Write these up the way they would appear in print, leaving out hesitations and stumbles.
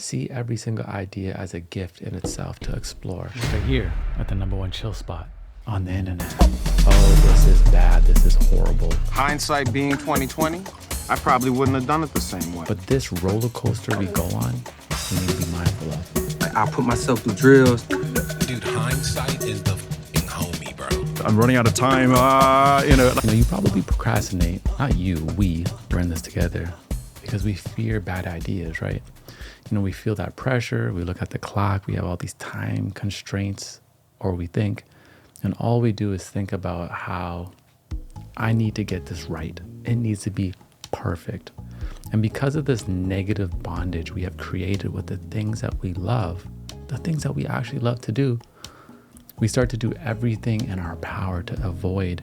See every single idea as a gift in itself to explore. Right here at the #1 chill spot on the internet. Oh, this is bad. This is horrible. Hindsight being 2020, I probably wouldn't have done it the same way. But this roller coaster we go on, we need to be mindful of. Like, I'll put myself through drills. Dude, hindsight is the f***ing homie, bro. I'm running out of time, You probably procrastinate, not you, we're in this together, because we fear bad ideas, right? We feel that pressure, we look at the clock, we have all these time constraints, or we think, and all we do is think about how I need to get this right. It needs to be perfect. And because of this negative bondage we have created with the things that we love, the things that we actually love to do, we start to do everything in our power to avoid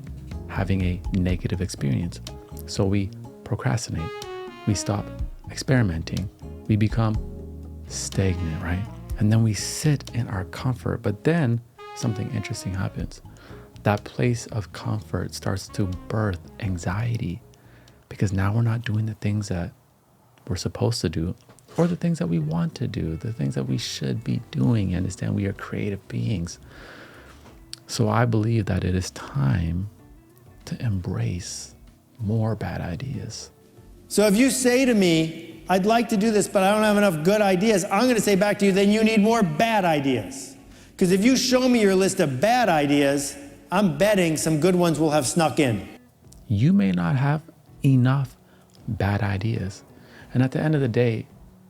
having a negative experience. So we procrastinate, we stop experimenting, we become stagnant, right? And then we sit in our comfort, but then something interesting happens. That place of comfort starts to birth anxiety because now we're not doing the things that we're supposed to do or the things that we want to do, the things that we should be doing. You understand, we are creative beings. So I believe that it is time to embrace more bad ideas. So if you say to me, I'd like to do this, but I don't have enough good ideas, I'm going to say back to you, then you need more bad ideas. Because if you show me your list of bad ideas, I'm betting some good ones will have snuck in. You may not have enough bad ideas. And at the end of the day,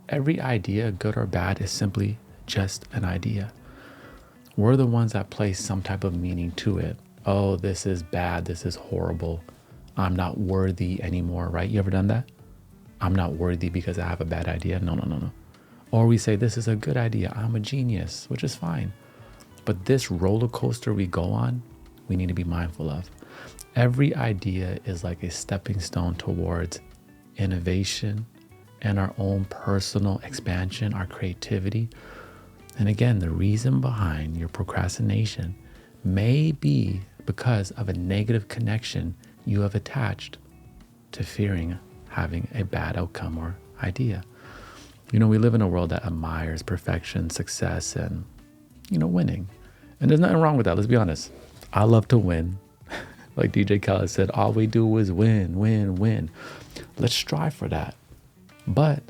every idea, good or bad, is simply just an idea. We're the ones that place some type of meaning to it. Oh, this is bad. This is horrible. I'm not worthy anymore, right? You ever done that? I'm not worthy because I have a bad idea. No. Or we say, this is a good idea. I'm a genius, which is fine. But this roller coaster we go on, we need to be mindful of. Every idea is like a stepping stone towards innovation and our own personal expansion, our creativity. And again, the reason behind your procrastination may be because of a negative connection you have attached to fearing having a bad outcome or idea. We live in a world that admires perfection, success, and, winning. And there's nothing wrong with that, let's be honest. I love to win. Like DJ Khaled said, all we do is win, win, win. Let's strive for that. But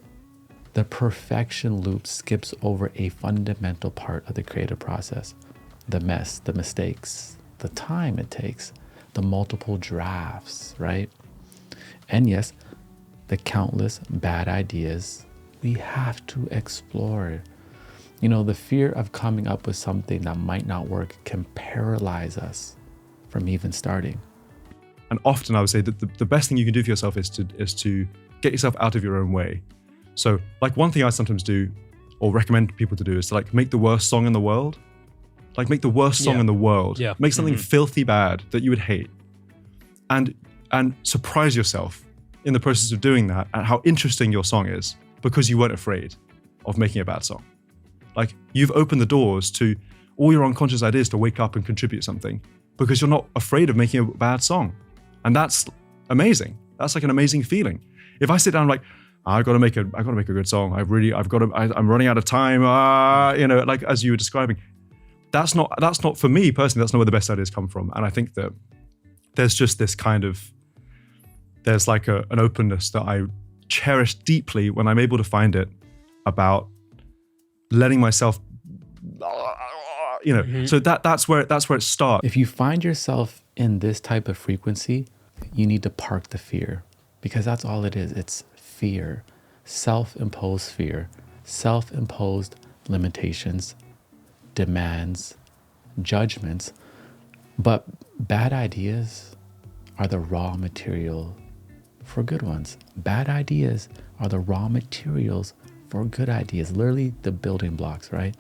the perfection loop skips over a fundamental part of the creative process. The mess, the mistakes, the time it takes, the multiple drafts, right? And yes, the countless bad ideas we have to explore. The fear of coming up with something that might not work can paralyze us from even starting. And often I would say that the best thing you can do for yourself is to get yourself out of your own way. So like one thing I sometimes do or recommend people to do is to like make the worst song in the world. Like make the worst song in the world. Yeah. Make something filthy bad that you would hate. And surprise yourself in the process of doing that at how interesting your song is because you weren't afraid of making a bad song. Like you've opened the doors to all your unconscious ideas to wake up and contribute something because you're not afraid of making a bad song. And that's amazing. That's like an amazing feeling. If I sit down like, I gotta make a good song. I'm running out of time. Like as you were describing, that's not for me personally. That's not where the best ideas come from. And I think that there's just this kind of, there's like an openness that I cherish deeply when I'm able to find it about letting myself, So that's where it starts. If you find yourself in this type of frequency, you need to park the fear because that's all it is. It's fear, self-imposed fear, self-imposed limitations, demands, judgments. But bad ideas are the raw material for good ones. Bad ideas are the raw materials for good ideas, literally the building blocks, right?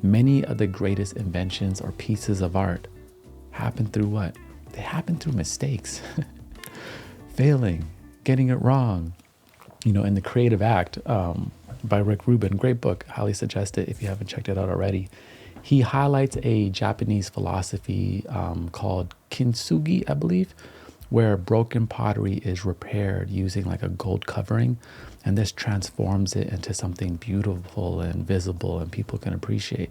Many of the greatest inventions or pieces of art happen through what? They happen through mistakes, failing, getting it wrong. In The Creative Act by Rick Rubin, great book, highly suggest it if you haven't checked it out already. He highlights a Japanese philosophy called kintsugi, I believe, where broken pottery is repaired using like a gold covering. And this transforms it into something beautiful and visible and people can appreciate.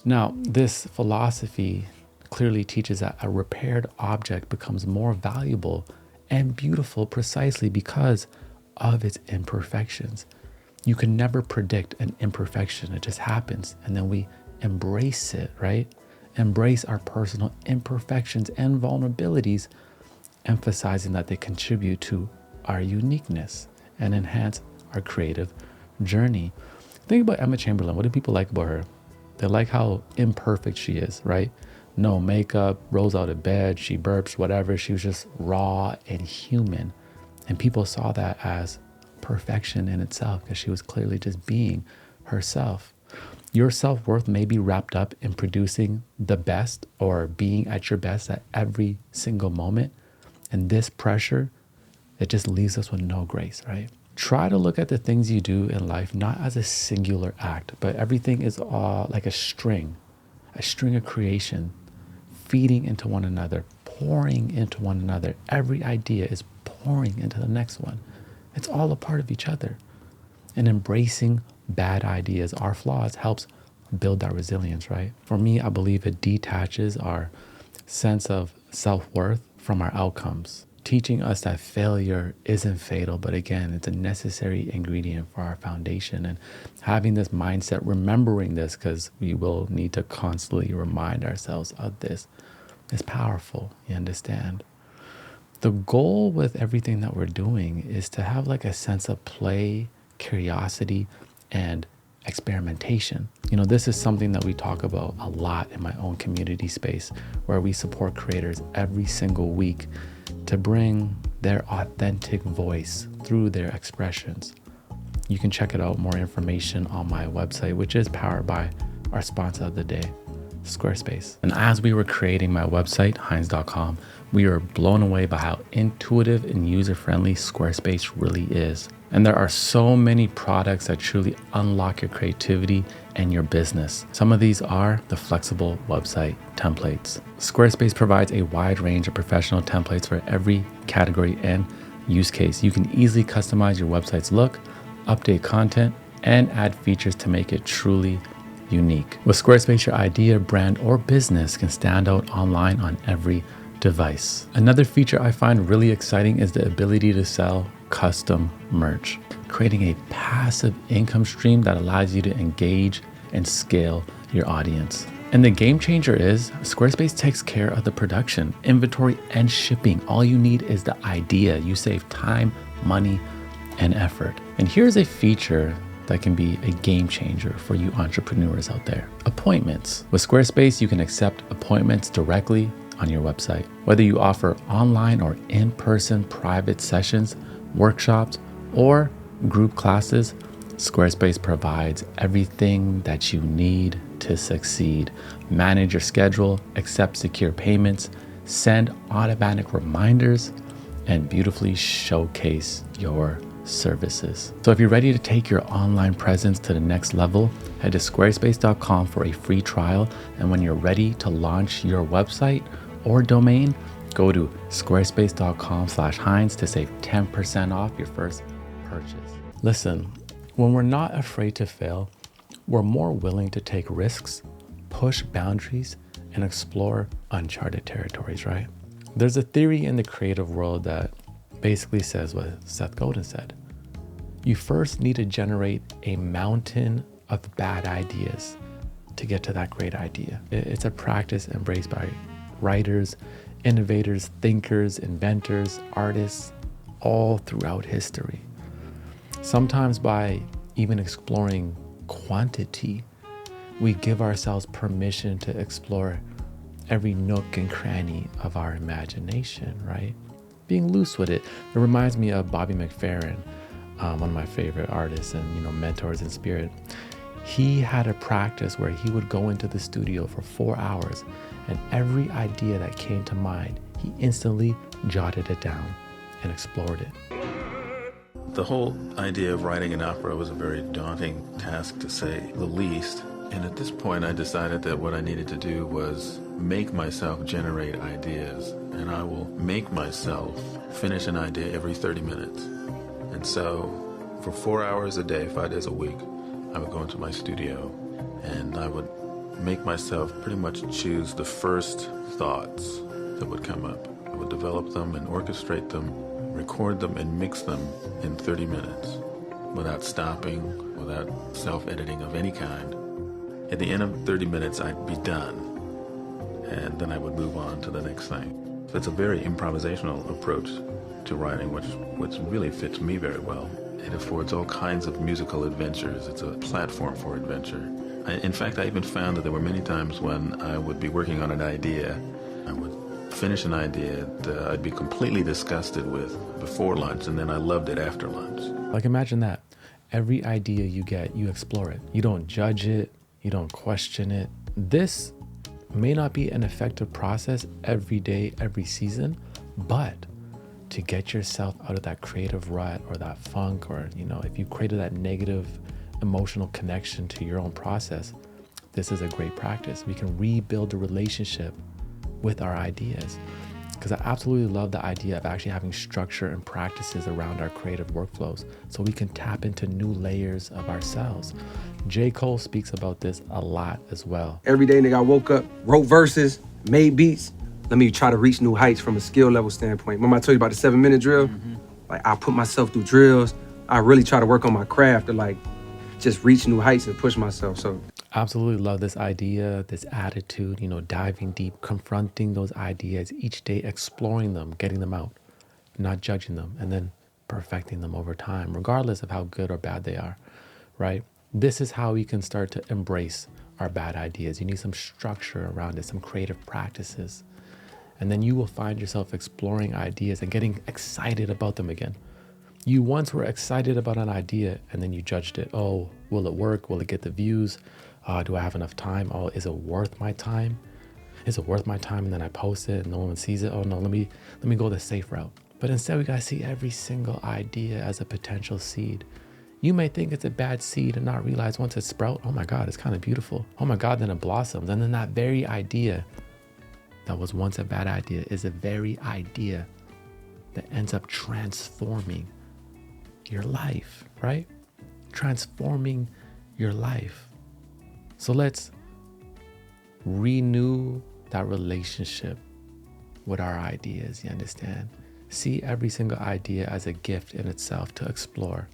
Now, this philosophy clearly teaches that a repaired object becomes more valuable and beautiful precisely because of its imperfections. You can never predict an imperfection. It just happens. And then we embrace it, right? Embrace our personal imperfections and vulnerabilities, emphasizing that they contribute to our uniqueness and enhance our creative journey. Think about Emma Chamberlain. What do people like about her? They like how imperfect she is, right? No makeup, rolls out of bed, she burps, whatever. She was just raw and human. And people saw that as perfection in itself because she was clearly just being herself. Your self-worth may be wrapped up in producing the best or being at your best at every single moment. And this pressure, it just leaves us with no grace, right? Try to look at the things you do in life not as a singular act, but everything is like a string of creation, feeding into one another, pouring into one another. Every idea is pouring into the next one. It's all a part of each other. And embracing bad ideas, our flaws, helps build our resilience, right? For me, I believe it detaches our sense of self-worth from our outcomes, teaching us that failure isn't fatal, but again, it's a necessary ingredient for our foundation. And having this mindset, remembering this, because we will need to constantly remind ourselves of this, is powerful, you understand? The goal with everything that we're doing is to have like a sense of play, curiosity, and experimentation. You know, this is something that we talk about a lot in my own community space, where we support creators every single week to bring their authentic voice through their expressions. You can check it out, more information on my website, which is powered by our sponsor of the day, Squarespace. And as we were creating my website, Heinz.com, we were blown away by how intuitive and user-friendly Squarespace really is. And there are so many products that truly unlock your creativity and your business. Some of these are the flexible website templates. Squarespace provides a wide range of professional templates for every category and use case. You can easily customize your website's look, update content, and add features to make it truly unique. With Squarespace, your idea, brand, or business can stand out online on every device. Another feature I find really exciting is the ability to sell custom merch, creating a passive income stream that allows you to engage and scale your audience. And the game changer is Squarespace takes care of the production, inventory, and shipping. All you need is the idea. You save time, money, and effort. And here's a feature that can be a game changer for you entrepreneurs out there. Appointments. With Squarespace, you can accept appointments directly on your website. Whether you offer online or in-person private sessions, workshops, or group classes, Squarespace provides everything that you need to succeed. Manage your schedule, accept secure payments, send automatic reminders, and beautifully showcase your services. So if you're ready to take your online presence to the next level, head to squarespace.com for a free trial. And when you're ready to launch your website or domain, go to squarespace.com/Heinz to save 10% off your first purchase. Listen, when we're not afraid to fail, we're more willing to take risks, push boundaries, and explore uncharted territories, right? There's a theory in the creative world that basically says what Seth Godin said. You first need to generate a mountain of bad ideas to get to that great idea. It's a practice embraced by writers, innovators, thinkers, inventors, artists, all throughout history. Sometimes by even exploring quantity, we give ourselves permission to explore every nook and cranny of our imagination, right? Being loose with it. It reminds me of Bobby McFerrin, one of my favorite artists and mentors in spirit. He had a practice where he would go into the studio for 4 hours, and every idea that came to mind, he instantly jotted it down and explored it. The whole idea of writing an opera was a very daunting task, to say the least. And at this point, I decided that what I needed to do was make myself generate ideas. And I will make myself finish an idea every 30 minutes. And so for 4 hours a day, 5 days a week, I would go into my studio and I would make myself pretty much choose the first thoughts that would come up. I would develop them and orchestrate them, record them and mix them in 30 minutes without stopping, without self-editing of any kind. At the end of 30 minutes, I'd be done, and then I would move on to the next thing. So it's a very improvisational approach to writing, which really fits me very well. It affords all kinds of musical adventures. It's a platform for adventure. In fact, I even found that there were many times when I would be working on an idea, I would finish an idea that I'd be completely disgusted with before lunch, and then I loved it after lunch. Like, imagine that. Every idea you get, you explore it. You don't judge it. You don't question it. This may not be an effective process every day, every season, but to get yourself out of that creative rut or that funk, or, if you created that negative emotional connection to your own process, this is a great practice. We can rebuild the relationship with our ideas. Because I absolutely love the idea of actually having structure and practices around our creative workflows so we can tap into new layers of ourselves. J. Cole speaks about this a lot as well. Every day, nigga, I woke up, wrote verses, made beats. Let me try to reach new heights from a skill level standpoint. Remember I told you about the 7-minute drill? Like, I put myself through drills. I really try to work on my craft to just reach new heights and push myself. So Absolutely love this idea, this attitude, diving deep, confronting those ideas each day, exploring them, getting them out, not judging them, and then perfecting them over time, regardless of how good or bad they are, right? This is how we can start to embrace our bad ideas. You need some structure around it, some creative practices. And then you will find yourself exploring ideas and getting excited about them again. You once were excited about an idea and then you judged it. Oh, will it work? Will it get the views? Do I have enough time? Oh, is it worth my time? Is it worth my time? And then I post it and no one sees it. Oh no, let me go the safe route. But instead we gotta see every single idea as a potential seed. You may think it's a bad seed and not realize once it sprouts, oh my God, it's kind of beautiful. Oh my God, then it blossoms. And then that very idea that was once a bad idea is a very idea that ends up transforming your life, right? Transforming your life. So let's renew that relationship with our ideas, you understand? See every single idea as a gift in itself to explore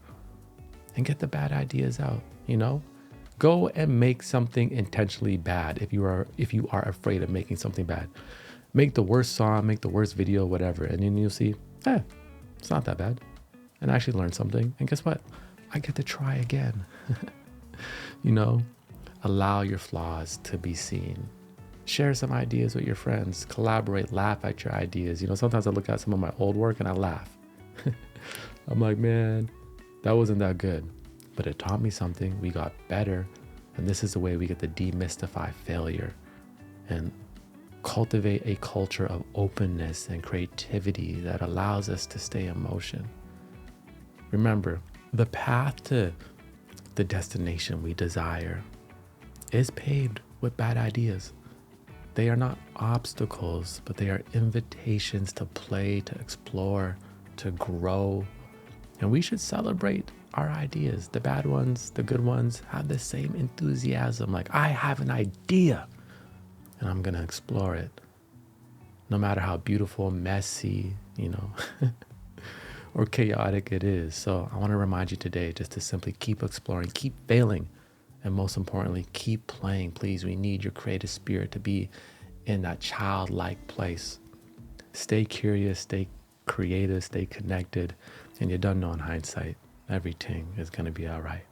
and get the bad ideas out, Go and make something intentionally bad if you are afraid of making something bad. Make the worst song, make the worst video, whatever, and then you'll see, it's not that bad. And I actually learned something. And guess what? I get to try again. Allow your flaws to be seen. Share some ideas with your friends. Collaborate, laugh at your ideas. Sometimes I look at some of my old work and I laugh. I'm like, man, that wasn't that good. But it taught me something. We got better. And this is the way we get to demystify failure and cultivate a culture of openness and creativity that allows us to stay in motion. Remember, the path to the destination we desire is paved with bad ideas. They are not obstacles, but they are invitations to play, to explore, to grow. And we should celebrate our ideas. The bad ones, the good ones, have the same enthusiasm. Like, I have an idea and I'm gonna explore it. No matter how beautiful, messy, or chaotic it is. So I wanna remind you today just to simply keep exploring, keep failing, and most importantly, keep playing. Please, we need your creative spirit to be in that childlike place. Stay curious, stay creative, stay connected, and you don't know in hindsight, everything is gonna be all right.